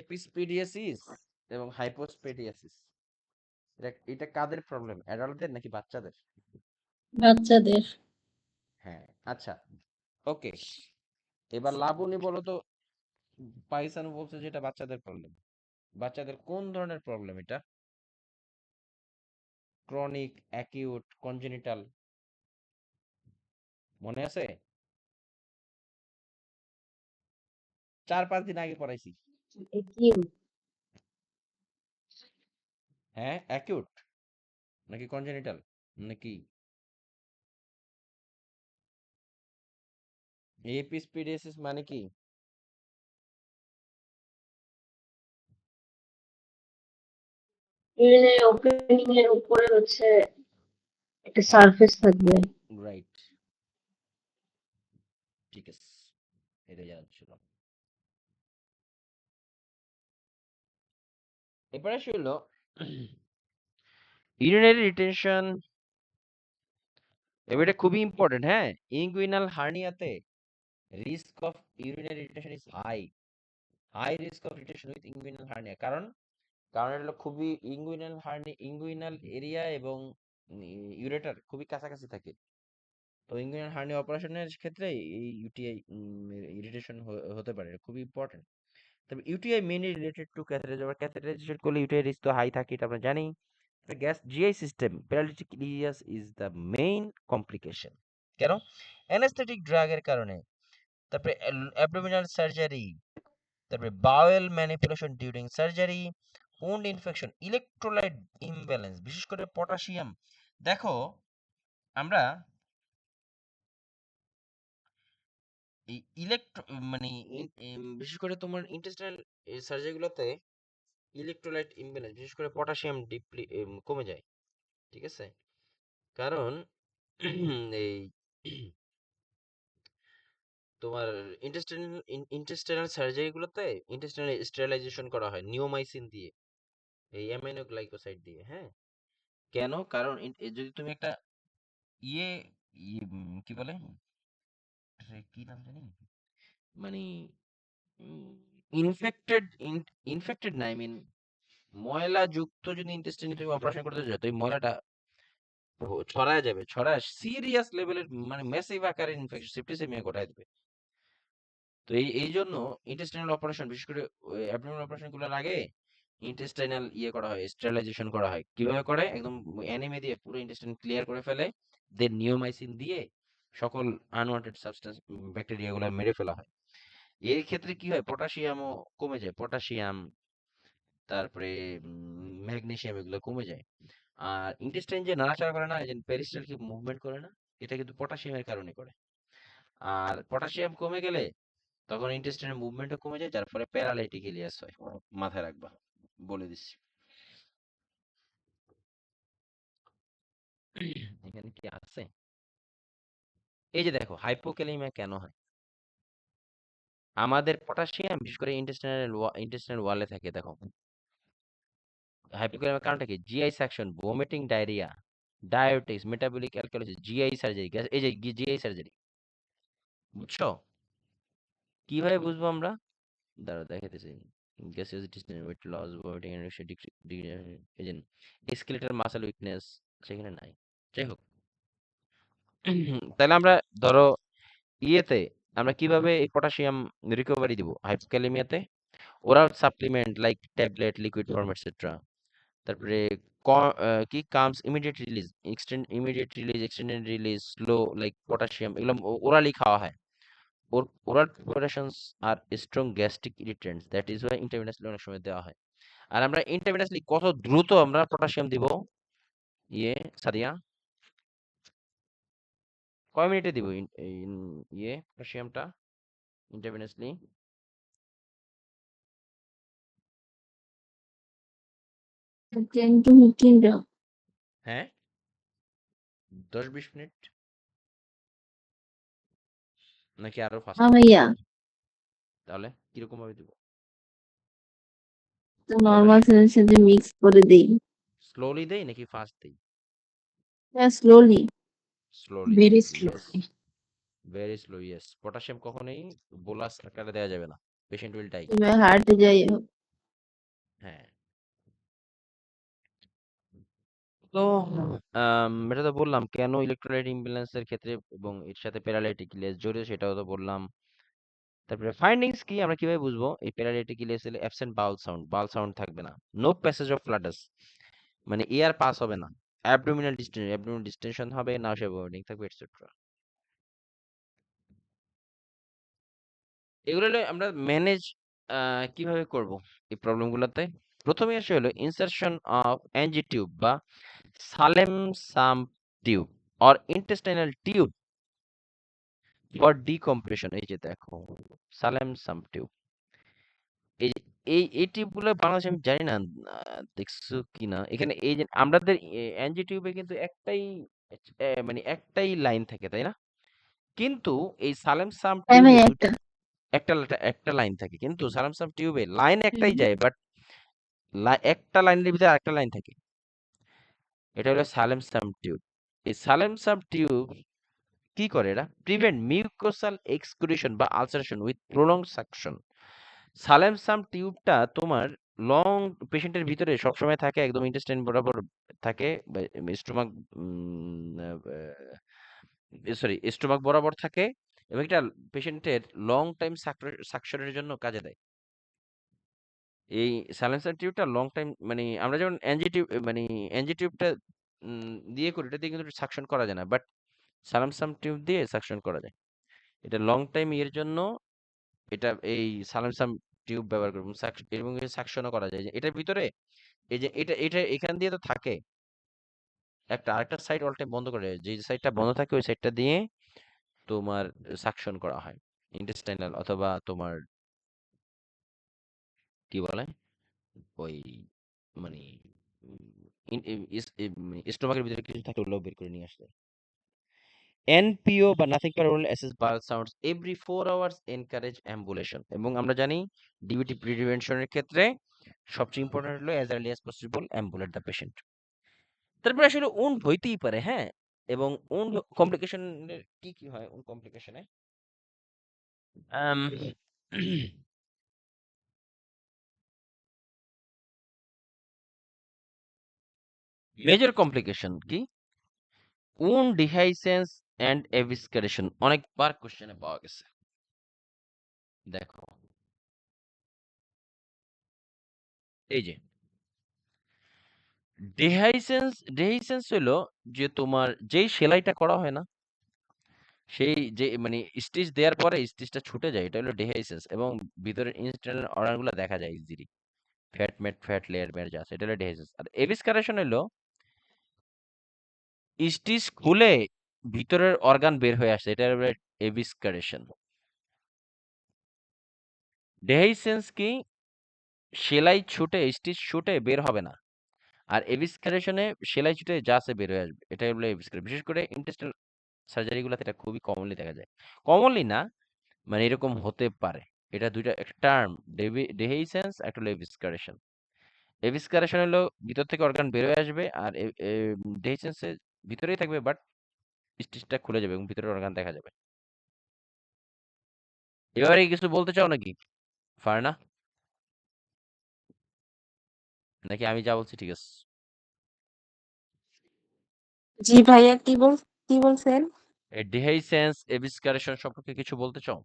এপিসপেডিয়াসিস এবং হাইপোস্পেডিয়াসিস, এটা কাদের প্রবলেম, অ্যাডাল্টদের নাকি বাচ্চাদের? বাচ্চাদের। হ্যাঁ, আচ্ছা, ওকে। এবার লাবণী বলো তো, পাইসানো বলছে যেটা বাচ্চাদের প্রবলেম, বাচ্চাদের কোন ধরনের প্রবলেম এটা? ক্রনিক, অ্যাকিউট, কনজেনিটাল, মনে আছে? 4-5 দিন আগে পড়াইছি। হ্যাঁ, অ্যাকিউট নাকি কনজেনিটাল নাকি এপিসপেডিয়াসিস মানে কি? ইউরিনারি ওপেনিং এর উপরে হচ্ছে একটা সারফেস থাকবে। রাইট, ঠিক আছে, এটা জানা ছিল। এবার আসি হলো ইউরিনারি রিটেনশন। এবার এটা খুবই ইম্পর্টেন্ট, হ্যাঁ। ইঙ্গুইনাল হার্নিয়াতে risk of urinary retention is high risk of retention with inguinal hernia. কারণ এটা হলো খুবই ইঙ্গুইনাল এরিয়া এবং ইউরেটার খুবই কাছাকাছি থাকে। তো ইঙ্গুইনাল হার্নিয়া অপারেশনের ক্ষেত্রে এই ইউটিআই ইরিটেশন হতে পারে, এটা খুবই ইম্পর্টেন্ট। তবে UTI mainly related to catheterisation. Catheterisation করলে ইউটিআই রিস্ক তো হাই থাকে, এটা আমরা জানি। Gas GI system paralytic ileus is the main complication. কেন? অ্যানেস্থেটিক ড্রাগের কারণে। তারপরে অ্যাবডোমিনাল সার্জারি, তারপরে bowel manipulation during surgery, wound infection, electrolyte imbalance, বিশেষ করে পটাশিয়াম। দেখো আমরা এই মানে বিশেষ করে তোমার ইন্টেস্টাইনাল সার্জারিগুলোতে ইলেকট্রোলাইট ইমব্যালেন্স, বিশেষ করে পটাশিয়াম কমে যায়, ঠিক আছে? কারণ এই তোমার ইন্টেস্টাইনাল সার্জারিগুলোতে ইন্টেস্টাইনাল স্টেরিলাইজেশন করা হয় নিওমাইসিন দিয়ে, এই অ্যামাইনো গ্লাইকোসাইড দিয়ে, হ্যাঁ। কেন? কারণ যদি তুমি একটা ইয়ে কি বলে, কি নাম জানি, মানে ইনফেক্টেড ইনফেক্টেড না, আই মিন ময়লা যুক্ত যদি ইন্টেস্টাইনে তুমি অপারেশন করতে যাও, তো এই ময়লাটা ছড়ায় যাবে, ছড়ায় সিরিয়াস লেভেলের মানে ম্যাসিভ আকারে ইনফেকশন, সেপ্টিসেমিয়া ঘটায় দেবে। তো এই জন্য ইন্টেস্টাইনাল অপারেশন, বিশেষ করে অ্যাবডোমিনাল অপারেশন গুলোর আগে ইন্টেস্টাইনাল ইয়ে করা হয়, স্টেরিলাইজেশন করা হয়। কিভাবে করে? একদম অ্যানিমে দিয়ে পুরো ইন্টেস্টাইন ক্লিয়ার করে ফেলে, দেন নিওমাইসিন দিয়ে সকল আনওয়ান্টেড সাবস্টেন্স, ব্যাকটেরিয়া গুলো মেরে ফেলা হয়। এই ক্ষেত্রে কি হয়, পটাশিয়ামও কমে যায়, পটাশিয়াম তারপরে ম্যাগনেসিয়াম এগুলো কমে যায়। আর ইন্টেস্টাইন যে নাড়াচাড়া করে না, এই যে পেরিস্টাল কি মুভমেন্ট করে না, এটা কিন্তু পটাশিয়ামের কারণে করে। আর পটাশিয়াম কমে গেলে তখন ইন্টেস্টাইনের মুভমেন্টও কমে যায়, যার ফলে প্যারালাইটিক ইলিয়াস হয়। মাথায় রাখবা, বলে দিচ্ছি। এখানে কি আছে? এই যে দেখো হাইপোক্যালেমিয়া কেন হয়? আমাদের পটাশিয়াম বিশেষ করে ইন্টেস্টাইনাল ওয়ালে থাকে দেখো। হাইপোক্যালেমিয়ার কারণটা কি? GI suction, vomiting, diarrhoea, diabetes, metabolic alkalosis, GI surgery, এই যে জিআই সার্জারি। বুঝছো? কিভাবে বুঝবো আমরা? দাঁড়াও দেখাইতেছি। Gaseous distension, weight loss, vomiting, anorexia, এই যে স্কেলেটাল মাসল উইকনেস সেখানে নাই। যাই হোক, তাহলে আমরা ধরো ইয়েতে আমরা কিভাবে এই পটাশিয়াম রিকভারি দিব হাইপোক্যালেমিয়াতে? Oral supplement like tablet, liquid form etcetera. তারপরে কি comes immediate release, extended release, slow like potassium, এগুলো ওরালি খাওয়া হয়। Oral preparations are strong gastric irritants, that is why intravenously অনেক সময় দেওয়া হয়। আর আমরা ইন্টারভিনাসলি কত দ্রুত আমরা পটাশিয়াম দিব? সাদিয়া, কয় মিনিটে দিব পটাশিয়ামটা ইন্টারভিনাসলি? 10 to 15 days. হ্যাঁ, 10-20 মিনিট নাকি আরো ফাস্ট? ভাইয়া তাহলে কিরকম ভাবে দিব? তো নর্মাল সেলের সাথে মিক্স করে দেই। স্লোলি দেই নাকি ফাস্ট দেই? হ্যাঁ, slowly, slowly. Very yes, slowly. Very slow. Yes, potassium কখনোই বোলাস আকারে দেওয়া যাবে না, পেশেন্ট উইল ডাই। এবার হার্টে যাই হ্যাঁ, তো এটা তো বললাম কেন ইলেকট্রোলাইট ইমব্যালেন্সের ক্ষেত্রে এবং এর সাথে প্যারালাইটিক ইলেস জড়িত, সেটাও তো বললাম। তারপরে ফাইন্ডিংস কি, আমরা কিভাবে বুঝবো এই প্যারালাইটিক ইলেস হলে? অ্যাবসেন্ট বাউল সাউন্ড থাকবে না, নো প্যাসেজ অফ ফ্লাডাস, মানে এয়ার পাস হবে না, অ্যাবডোমিনাল ডিস্টেনশন হবে, নাউসিয়া ভমিটিং থাকবে এটসেট্রা। এগুলো হলো আমরা ম্যানেজ কিভাবে করব এই প্রবলেমগুলোতে? প্রথমে আসে হলো ইনসারশন অফ এনজি টিউব বা Salem sump tube or intestinal tube for decompression. এই যে দেখো সালেম সাম টিউব, এই যে এই টিউবগুলো বাংলাদেশে আমি জানি না দেখছো কিনা। এখানে এই যে আমাদের এনজি টিউবে কিন্তু মানে একটাই লাইন থাকে, তাই না? কিন্তু এই সালেম সাম টিউবে দুইটা, একটা লাইন থাকে, কিন্তু সালাম সাম টিউবে লাইন একটাই যায়, বাট একটা লাইনের ভিতরে আরেকটা লাইন থাকে। এটা হলো সালেম সাম টিউব। এই সালেম সাম টিউব কি করে? এরা প্রিভেন্ট মিউকোসাল এক্সক্রিশন বা ulceration with prolong suction. Salem sump টিউবটা তোমার লং পেশেন্টের ভিতরে সবসময় থাকে, একদম ইন্টেস্টাইন বরাবর থাকে, স্টোমাক স্টোমাক বরাবর থাকে, এবং এটা পেশেন্টের লং টাইম সাকশনের জন্য কাজে দেয়। এই সাইলেন্সার টিউবটা লং টাইম, মানে আমরা যেমন এনজি টিউবটা দিয়ে করি, এটা দিয়ে কিন্তু সাকশন করা যায় না, বাট সালামসাম টিউব দিয়ে সাকশন করা যায়। এটা লং টাইম এর জন্য এটা এই সালামসাম টিউব ব্যবহার করব, এবং সাকশনও করা যায়। যে এটার ভিতরে এই যে এটা এখান দিয়ে তো থাকে আরেকটা সাইড অল টাইম বন্ধ করে, যে সাইডটা বন্ধ থাকে ওই সাইডটা দিয়ে তোমার সাকশন করা হয় ইন্টেস্টাইনাল অথবা তোমার কি বলে ওই মানে স্টোমাকের ভিতরে কিছু থাকলে ওগুলো বের করে নিয়ে আসতে। এনপিও বা nothing per oral assess bowel sounds every 4 hours encourage ambulation. এবং আমরা জানি ডিবিটি প্রিভেনশনের ক্ষেত্রে সবচেয়ে ইম্পর্টেন্ট হলো as early as possible ambulate the patient. তারপরে আসলে উন্ড হইতেই পারে, হ্যাঁ, এবং উন্ড কমপ্লিকেশনের কি হয় উন্ড কমপ্লিকেশনে? মেজর কমপ্লিকেশন কি? উন্ড ডিহাইসেন্স অ্যান্ড এভিসকারেশন, অনেকবার কোশ্চেনে পাওয়া গেছে। দেখো এই যে ডেহাইসেন্স হলো যে তোমার যেই সেলাইটা করা হয় না, সেই যে মানে স্টিচ দেওয়ার পরে স্টিচটা ছুটে যায়, এটা হলো ডেহাইসেন্স, এবং ভিতরের ইন্টারনাল অর্গান গুলো দেখা যায় ইজিলি, ফ্যাট লেয়ার মেয়ার যা আছে, এটা হলো ডেহাইসেন্স। আর এভিসকারেশন হলো স্টিচ খুলে ভিতরের অর্গান বের হয়ে আসে, এটা হলো এভিসকারেশন। ডেহাইসেন্স কি? সেলাই ছুটে স্টিচ ছুটে বের হবে না, আর এভিসকারেশনে সেলাই ছুটে যা আছে বের হয়ে আসবে, এটাই হলো এভিসকারেশন। বিশেষ করে ইন্টেস্টাইনাল সার্জারি গুলাতে এটা খুবই কমনলি দেখা যায়। কমনলি না, মানে এরকম হতে পারে। এটা দুইটা একটা টার্ম, ডেহেইসেন্স, একটা হলো এভিসকারেশন। এভিসকারেশন হলো ভিতর থেকে অর্গান বের হয়ে আসবে, আর ডেহেইসেন্সে ভিতরেই থাকবে, বাট স্টিচটা খুলে যাবে এবং ভিতরের অর্গান দেখা যাবে। এবারে কিছু বলতে চাও নাকি ফারনা, নাকি আমি যা বলছি ঠিক আছে? জি ভাইয়া, কি বলছেন? ডেহেইসেন্স এভিসকারেশন সম্পর্কে কিছু বলতে চাও?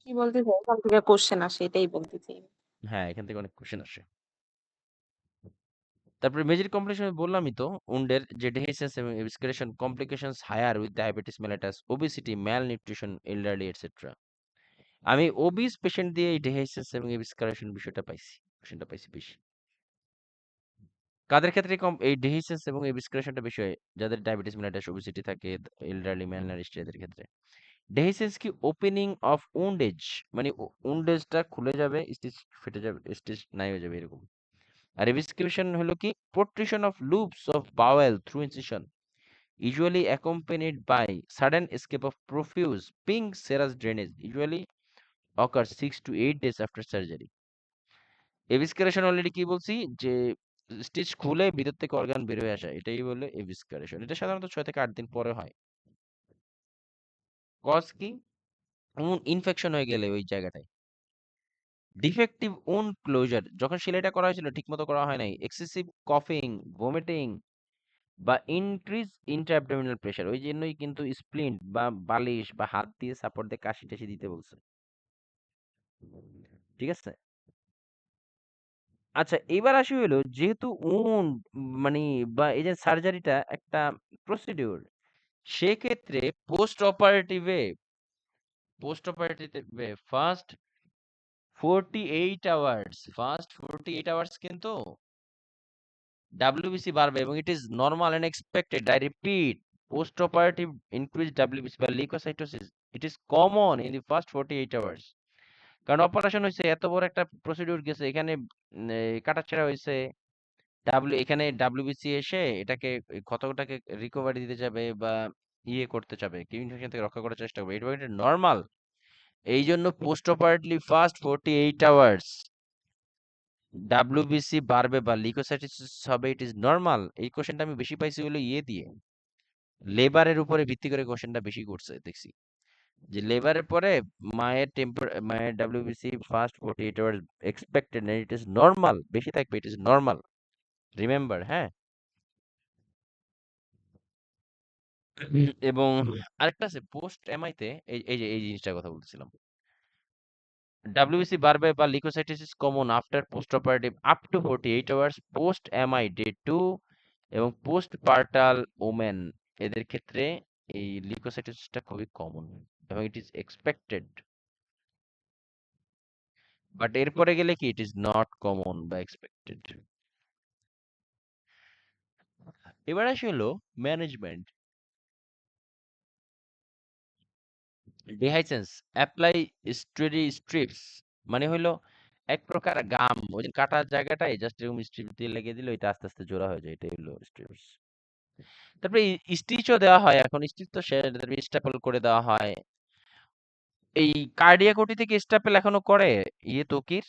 কি বলতে চাই? এখান থেকে কোশ্চেন আসে, এটাই বলতে চাই। হ্যাঁ, এখান থেকে অনেক কোশ্চেন আসে। তারপরে মেজর কমপ্লিকেশন বললামই তো, উন্ডের যে ডেহিসেন্স এবং evisceration complications higher with diabetes mellitus, obesity, malnutrition, elderly etcetera. আমি ওবিস পেশেন্ট দিয়ে এই ডেহিসেন্স এবং এভিসকারেশন বিষয়টা পাইছি, কোশ্চেনটা পাইছি বেশি। কাদের ক্ষেত্রে কম এই ডেহিসেন্স এবং এভিসকারেশনটা বেশি হয়? যাদের ডায়াবেটিস মেলাটাস, ওবেসিটি থাকে, এল্ডারলি ম্যাল নারিশড এদের ক্ষেত্রে। ডেহিসেন্স কি ওপেনিং অফ উন্ডেজ, মানে উন্ডেজটা খুলে যাবে, স্টিচ ফেটে যাবে, স্টিচ নাই হয়ে যাবে এরকম। আর এভিসকেশন হলো কি protrusion of loops of bowel through incision, usually accompanied by sudden escape of profuse pink serous drainage, usually occurs 6 to 8 days after surgery. এভিসকারেশন already কি বলছি, যে স্টিচ খুলে ভিতর থেকে অর্গান বের হয়ে আসা, এটাই বলে এভিসকারেশন। এটা সাধারণত 6 থেকে 8 দিন পরে হয়। কজ কি? ইনফেকশন হয়ে গেলে ওই জায়গাটায়। ডিফেক্টিভ উন্ড ক্লোজার, যখন সেলাইটা করা হয়েছিল ঠিকমতো করা হয় নাই, এক্সেসিভ কফিং, ভমিটিং বা ইনক্রিজ ইন্ট্রাঅ্যাবডোমিনাল প্রেশার, ওই জন্যই কিন্তু স্প্লিন্ট বা বালিশ বা হাত দিয়ে সাপোর্ট দিয়ে কাশি টাশি দিতে বলছে। ঠিক আছে। আচ্ছা, এবার আসি হলো, যেহেতু মানে বা এই যে সার্জারিটা একটা প্রসিডিউর, সেক্ষেত্রে পোস্ট অপারেটিভে ফার্স্ট 48 আওয়ার্স কিন্তু ডাব্লিউবিসি বাড়বে, এবং it is normal and expected, I repeat, post operative increase WBC বা leucocytosis, it is common in the first 48 hours. কারণ অপারেশন হয়েছে, এত বড় একটা প্রসিডিউর গেছে, এখানে কাটাছেঁড়া হয়েছে, এখানে ডাব্লিউবিসি এসে এটাকে ক্ষতটাকে রিকভারি দিতে যাবে বা ইয়ে করতে যাবে, কি ইনফেকশন থেকে রক্ষা করার চেষ্টা করবে, এটা নর্মাল। এই জন্য পোস্ট অপারেটলি ফার্স্ট 48 আওয়ার্স ডাব্লিউবিসি বাড়বে বা লিউকোসাইটোসিস হবে, ইট ইজ নর্মাল। এই কোশ্চেনটা আমি বেশি পাইছি হলো ইয়ে দিয়ে, লেবারের উপরে ভিত্তি করে কোশ্চেনটা বেশি করছে দেখছি, যে লেবারের পরে মায়ের WBC first 48 hours expected, it is normal, বেশি থাকবে, ইট ইজ নর্মাল, রিমেম্বার। হ্যাঁ। এবং আরেকটা আছে পোস্ট এমআই তে, এই জিনিসটার কথা বলতেছিলাম, ডাব্লিউবিসি বাড়বে বা leukocytosis common after post operative up to 48 hours post MI day 2, এবং পোস্ট পার্টাল ওমেন, এদের ক্ষেত্রে এই লিউকোসাইটোসিসটা খুবই কমন এবং ইট ইজ এক্সপেক্টেড। বাট এরপরে গেলে কি ইট ইজ নট কমন বা এক্সপেক্টেড। এবার আসি হলো ম্যানেজমেন্ট। ডিহাইসেন্স অ্যাপ্লাই স্টেডি স্ট্রিপস, মানে হলো এক প্রকার গাম, ওই যে কাটার জায়গাটায় জাস্ট এরকম স্ট্রিপ দিয়ে লাগিয়ে দিলে এটা আস্তে আস্তে জোড়া হয়ে যায়, এটাই হলো স্ট্রিপস। তারপরে স্টিচও দেওয়া হয়, এখন স্টিচ তো স্ট্যাপল করে দেওয়া হয়। এই কার্ডিয়াক ওটি থেকে স্ট্যাপল এখনো করে ইয়ে তকির?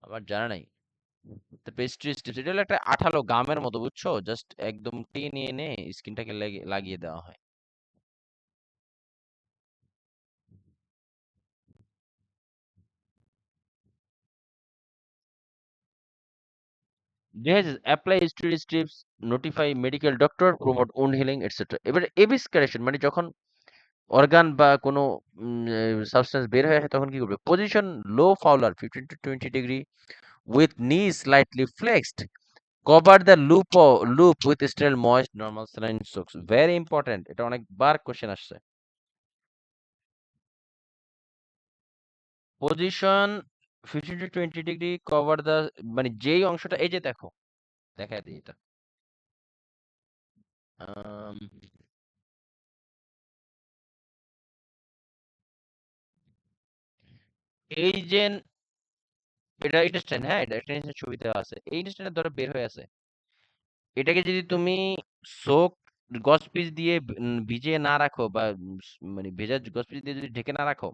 আমার জানা নাই। তারপরে স্টিচ, এটা হলো একটা আঠালো গামের মতো, বুঝছো, জাস্ট একদম টেনে এনে স্কিনটাকে লাগিয়ে দেওয়া হয়। Diseases apply steroid strips, notify medical doctor, promote wound healing, etc. এবারে এভিসকারেশন মানে যখন অর্গান বা কোনো সাবস্টেন্স বের হয়ে আসে তখন কি করবে? Position low Fowler 15 to 20 degree with knee slightly flexed. Cover the loop with sterile moist normal saline soaks. Very important. এটা অনেকবার কোশ্চেন আসছে। Position 15 to 20 degree, cover the, মানে যেই অংশটা, এই যে দেখো, দেখায় দিই এটা। আম, এই যে এটা ইন্টেস্টাইন, হ্যাঁ এটা ইন্টেস্টাইন ছবি দেওয়া আছে, এই ইন্টেস্টাইনের ধরো বের হয়ে আছে, এটাকে যদি তুমি সোক গস পিস দিয়ে ভিজিয়ে না রাখো বা মানে ভেজা গস পিস দিয়ে যদি ঢেকে না রাখো,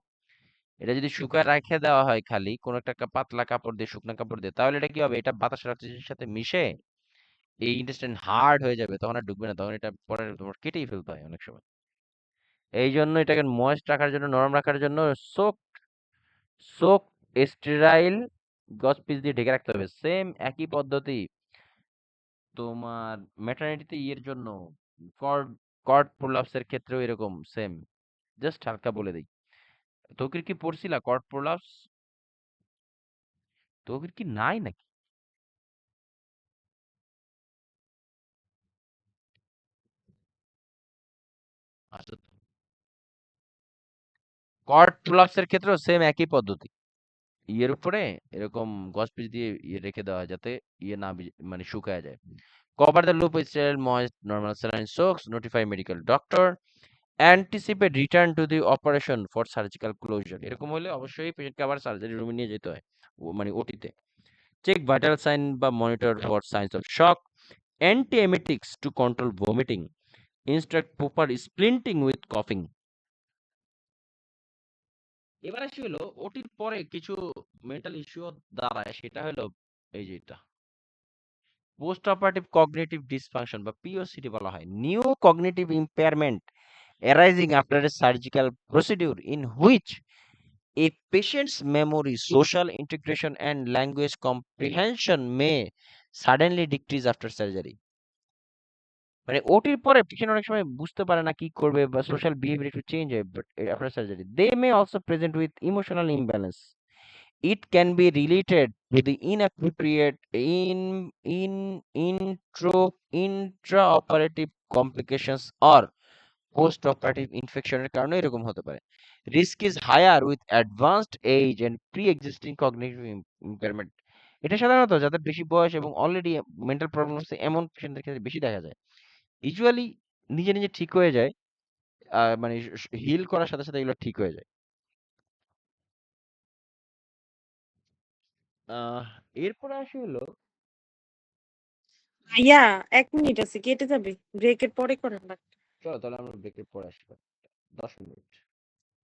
এটা যদি শুকায় রেখে দেওয়া হয় খালি কোনো একটা পাতলা কাপড় দিয়ে, শুকনো কাপড় দিয়ে, তাহলে এটা কি হবে, এটা বাতাসের অক্সিজেনের সাথে মিশে এই ইন্টেস্টাইন হার্ড হয়ে যাবে, তখন আর ঢুকবে না, তখন এটা পরে তোমার কেটেই ফেলতে হয় অনেক সময়। এই জন্য এটাকে ময়েস্ট রাখার জন্য, নরম রাখার জন্য সোক সোক স্টেরাইল গস পিস দিয়ে ঢেকে রাখতে হবে। সেম একই পদ্ধতি তোমার ম্যাটারনিটিতে ইয়ের জন্য, কর্ড কর্ড প্রোলাপসের ক্ষেত্রেও এরকম সেম। জাস্ট হালকা বলে দিই, তোকে কি পড়ছিলা কর্ড প্রোলাপস? তোকে কি নাই নাকি? আচ্ছা, কর্ড প্রোলাপসের ক্ষেত্রেও সেম একই পদ্ধতি, ইয়ের উপরে এরকম গস পিস দিয়ে ইয়ে রেখে দেওয়া হয় যাতে ইয়ে না মানে শুকায় যায়। Cover the loop with sterile moist normal saline soaks, notify medical doctor, anticipate return to the operation for surgical closure. এরকম হলে অবশ্যই পেশেন্টকে আবার সার্জারি রুমে নিয়ে যেতে হয়, মানে ওটিতে। চেক ভাইটাল সাইন বা monitor for signs of shock, antiemetics to control vomiting, instruct proper splinting with কফিং। এবার আসি হলো ওটির পরে কিছু মেন্টাল ইস্যু দাঁড়ায়, সেটা হলো এই যে এটা পোস্ট অপারেটিভ কগনিটিভ ডিসফাংশন বা পিওসিডি বলা হয়, new cognitive impairment arising after a surgical procedure in which a patient's memory, social integration, and language comprehension may suddenly decrease after surgery. মানে ওটির পরে পেশেন্ট অনেক সময় বুঝতে পারে না কি করবে বা সোশ্যাল বিহেভিয়ার একটু চেঞ্জ হয়, but after surgery they may also present with emotional imbalance. It can be related to the inappropriate in intro intraoperative complications or post operative ইনফেকশনের কারণে এরকম হতে পারে। Risk is higher with advanced age and pre existing cognitive impairment. এটা সাধারণত যাদের বেশি বয়স এবং অলরেডি মেন্টাল প্রবলেম আছে এমন পেশেন্টদের ক্ষেত্রে বেশি দেখা যায়। ইউজুয়ালি নিজে নিজে ঠিক হয়ে যায়, মানে হিল করার সাথে সাথে এগুলো ঠিক হয়ে যায়। আহ এরপরে আসি হলো, ভাইয়া ১ মিনিট আছে, কেটে যাবে। ব্রেকের পরে করেন না। চলো তাহলে আমরা ব্রেকের পরে আসি, 10 মিনিট।